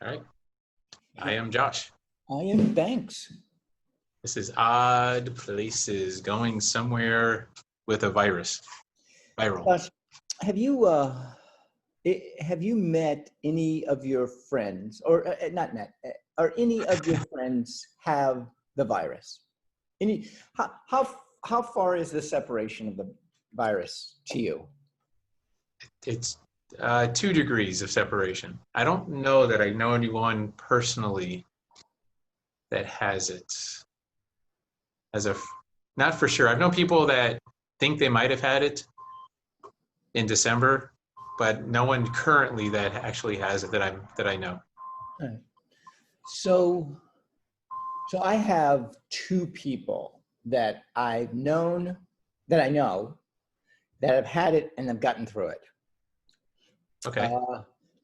All right. I am Josh. I am Banks. This is Odd Places, going somewhere with a virus. Viral. Josh, have you met any of your friends, or not met, or any of your friends have the virus? How far is the separation of the virus to you? It's 2 degrees of separation. I don't know that I know anyone personally that has it. Not for sure. I've known people that think they might have had it in December, but no one currently that actually has it that I know. Right. So I have 2 people that I know that have had it and have gotten through it. Okay.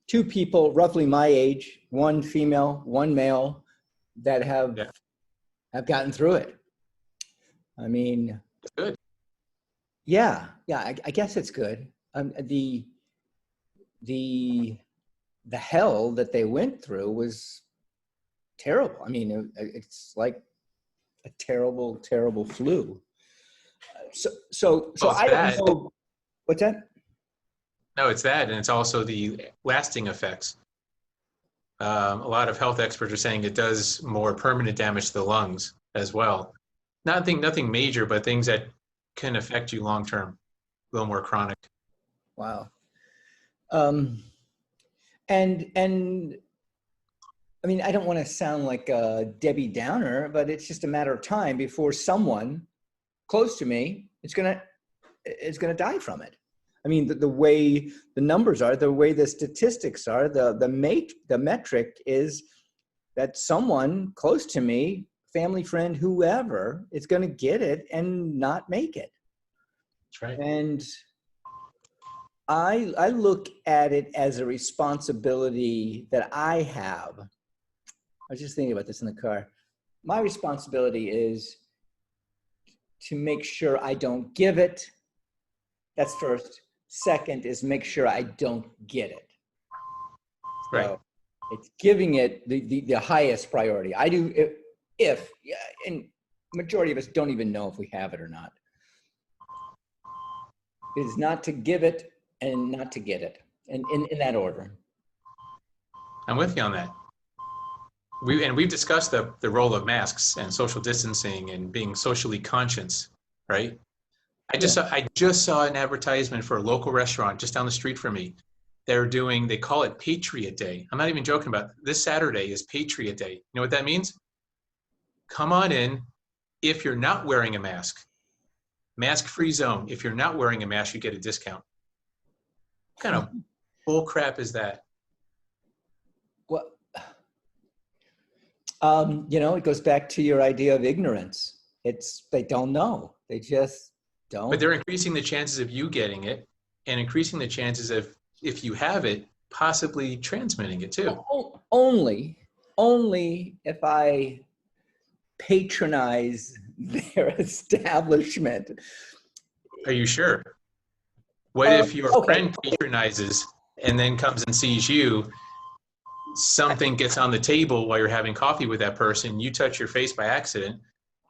2 people roughly my age, 1 female, 1 male, that have gotten through it. I mean, That's good. Yeah, I guess it's good. The hell that they went through was terrible. I mean, it's like a terrible, terrible flu. So I don't know. What's that? No, it's that, and it's also the lasting effects. A lot of health experts are saying it does more permanent damage to the lungs as well. Nothing major, but things that can affect you long term, a little more chronic. Wow. And I mean, I don't want to sound like a Debbie Downer, but it's just a matter of time before someone close to me is gonna die from it. I mean, the way the numbers are, the way the statistics are, the metric is that someone close to me, family, friend, whoever, is going to get it and not make it. That's right. And I look at it as a responsibility that I have. I was just thinking about this in the car. My responsibility is to make sure I don't give it. That's first. Second is make sure I don't get it. Right. So it's giving it the highest priority. I do and majority of us don't even know if we have it or not. It is not to give it and not to get it, and in that order. I'm with you on that. We've discussed the role of masks and social distancing and being socially conscious, right? I just saw an advertisement for a local restaurant just down the street from me. They call it Patriot Day. I'm not even joking about it. This Saturday is Patriot Day. You know what that means? Come on in. If you're not wearing a mask, mask-free zone. If you're not wearing a mask, you get a discount. What kind of bull crap is that? Well, it goes back to your idea of ignorance. They don't know. They just don't. But they're increasing the chances of you getting it and increasing the chances of, if you have it, possibly transmitting it too. Only if I patronize their establishment. Are you sure? What if your friend patronizes and then comes and sees you, something gets on the table while you're having coffee with that person, you touch your face by accident,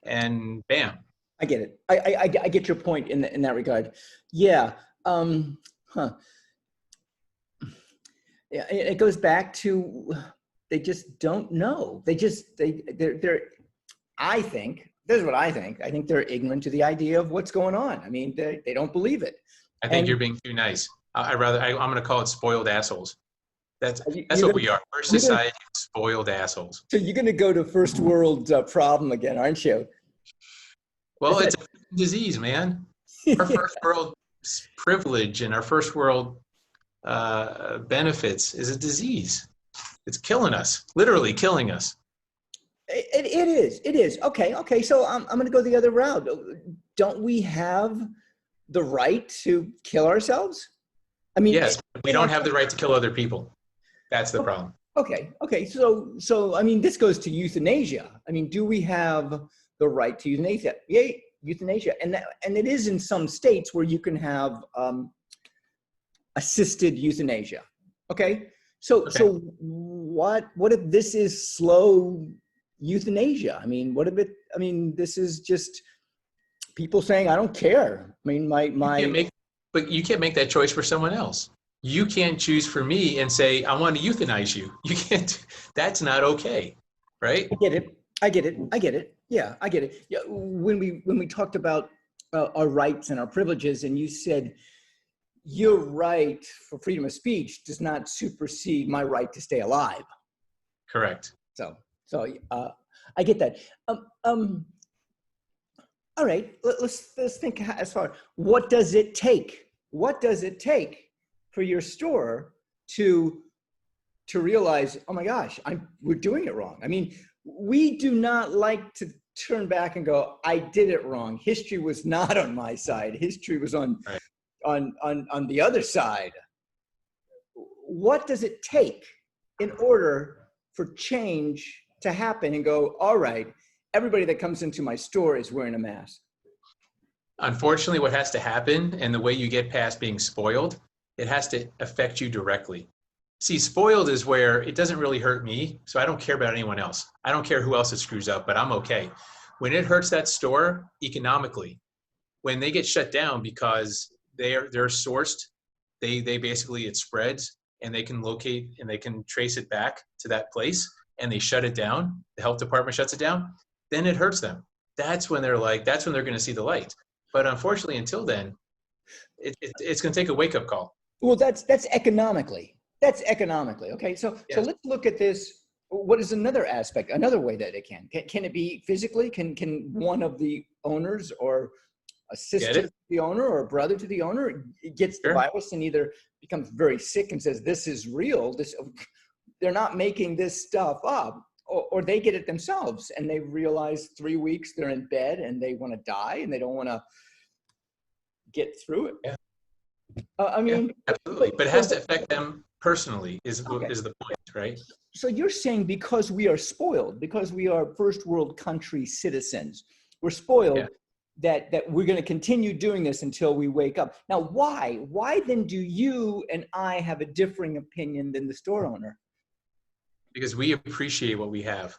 and bam. I get it. I get your point in that regard. Yeah. Yeah. It goes back to, they just don't know. I think, this is what I think. I think they're ignorant to the idea of what's going on. I mean, they don't believe it. I think you're being too nice. I'm going to call it spoiled assholes. That's what we are. We're society of spoiled assholes. So you're going to go to first world problem again, aren't you? Well, it's a disease, man. Our first world privilege and our first world benefits is a disease. It's killing us, literally killing us. It is. Okay. So I'm going to go the other route. Don't we have the right to kill ourselves? I mean, yes, we don't have the right to kill other people. That's the problem. Okay. So I mean, this goes to euthanasia. I mean, do we have the right to euthanasia? Yeah, euthanasia, and it is in some states where you can have assisted euthanasia. Okay. So what if this is slow euthanasia? I mean, what if it, I mean, this is just people saying, I don't care. I mean, But you can't make that choice for someone else. You can't choose for me and say, I want to euthanize you. You can't, that's not okay, right? I get it. I get it. I get it. Yeah, I get it. Yeah, when we talked about our rights and our privileges, and you said your right for freedom of speech does not supersede my right to stay alive. Correct. So I get that. All right, let's think as far. What does it take? What does it take for your store to realize, oh my gosh, we're doing it wrong? I mean, we do not like to turn back and go, I did it wrong. History was not on my side. History was on the other side. What does it take in order for change to happen and go, all right, everybody that comes into my store is wearing a mask? Unfortunately, what has to happen, and the way you get past being spoiled, it has to affect you directly. See, spoiled is where it doesn't really hurt me, so I don't care about anyone else. I don't care who else it screws up, but I'm okay. When it hurts that store economically, when they get shut down because they're sourced, they basically, it spreads, and they can locate and they can trace it back to that place, and they shut it down, the health department shuts it down, then it hurts them. That's when they're going to see the light. But unfortunately, until then, it's going to take a wake-up call. Well, that's economically. That's economically. Okay, so let's look at this. What is another aspect, another way that it can it be physically? Can one of the owners or a sister to the owner or a brother to the owner gets the virus and either becomes very sick and says, this is real, they're not making this stuff up, or they get it themselves and they realize 3 weeks they're in bed and they want to die and they don't want to get through it. Yeah. I mean, absolutely, but it has to affect them personally is the point, right? So you're saying because we are spoiled, because we are first world country citizens, we're spoiled, that we're going to continue doing this until we wake up. Now, why then do you and I have a differing opinion than the store owner? Because we appreciate what we have,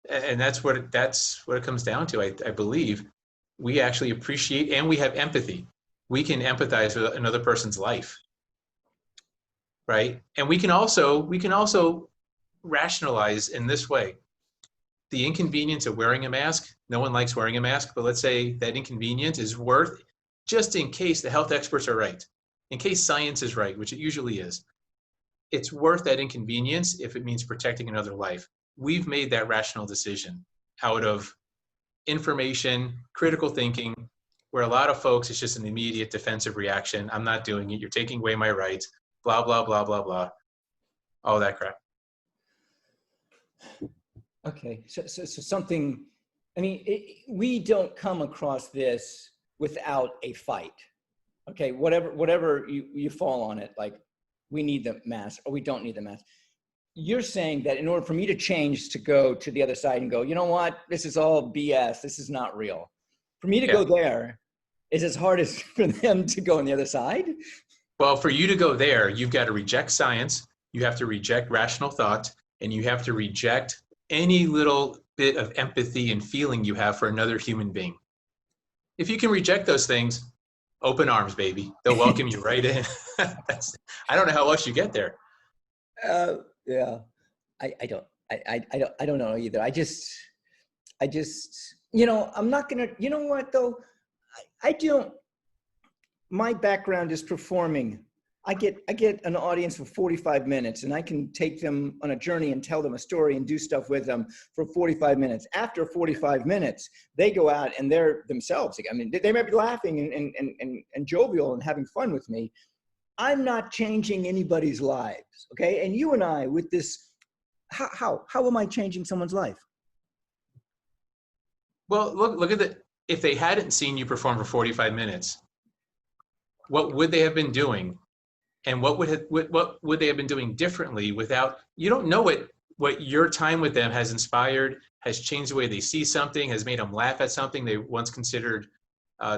and that's what it comes down to. I believe we actually appreciate, and we have empathy. We can empathize with another person's life, right? And we can also rationalize in this way. The inconvenience of wearing a mask, no one likes wearing a mask, but let's say that inconvenience is worth, just in case the health experts are right, in case science is right, which it usually is, it's worth that inconvenience if it means protecting another life. We've made that rational decision out of information, critical thinking, where a lot of folks, it's just an immediate defensive reaction. I'm not doing it. You're taking away my rights, blah, blah, blah, blah, blah. All that crap. Okay, so something, I mean, we don't come across this without a fight. Okay, whatever you fall on it, like we need the mask or we don't need the mask. You're saying that in order for me to change, to go to the other side and go, you know what, this is all BS, this is not real. For me to go there is as hard as for them to go on the other side? Well, for you to go there, you've got to reject science, you have to reject rational thought, and you have to reject any little bit of empathy and feeling you have for another human being. If you can reject those things, open arms, baby. They'll welcome you right in. I don't know how else you get there. Yeah, I don't know either. I just, you know, I'm not gonna, you know what though? I don't, my background is performing. I get an audience for 45 minutes and I can take them on a journey and tell them a story and do stuff with them for 45 minutes. After 45 minutes, they go out and they're themselves. I mean, they might be laughing and jovial and having fun with me. I'm not changing anybody's lives, okay? And you and I with this, how am I changing someone's life? Well, look at if they hadn't seen you perform for 45 minutes, what would they have been doing? And what would they have been doing differently without, you don't know what your time with them has inspired, has changed the way they see something, has made them laugh at something they once considered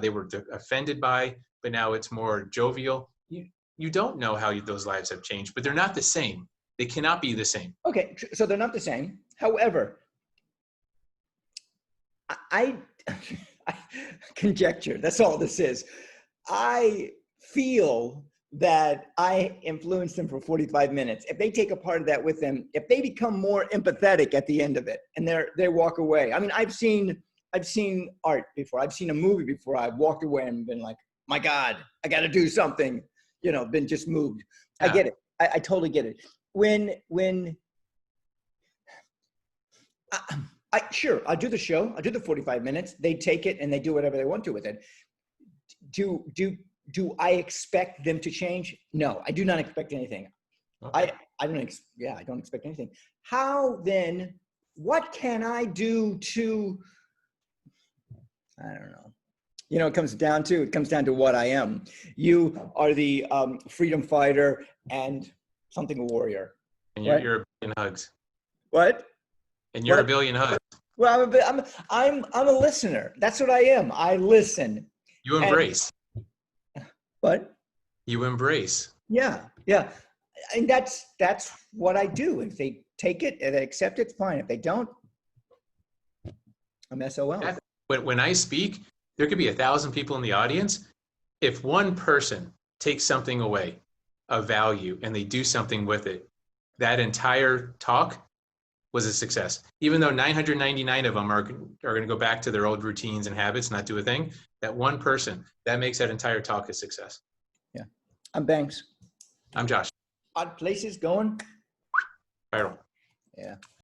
they were offended by, but now it's more jovial. You don't know how those lives have changed, but they're not the same. They cannot be the same. Okay, so they're not the same. However, I, I conjecture, that's all this is. I feel that I influence them for 45 minutes. If they take a part of that with them, if they become more empathetic at the end of it and they walk away. I mean, I've seen art before. I've seen a movie before. I've walked away and been like, my God, I got to do something, been just moved. I get it. I totally get it. When sure, I'll do the show. I'll do the 45 minutes. They take it and they do whatever they want to with it. Do I expect them to change? No, I do not expect anything. Okay. I don't expect anything. How then, what can I do to, I don't know. It comes down to what I am. You are the freedom fighter and something warrior. And right? you're a billion hugs. What? And you're What? a billion hugs. Well, I'm a listener. That's what I am. I listen. You embrace. What? You embrace. Yeah. And that's what I do. If they take it and they accept it, fine. If they don't, I'm SOL. When I speak, there could be 1,000 people in the audience. If one person takes something away of value and they do something with it, that entire talk was a success. Even though 999 of them are going to go back to their old routines and habits, not do a thing, that one person, that makes that entire talk a success. Yeah. I'm Banks. I'm Josh. Odd places going. Viral. Yeah.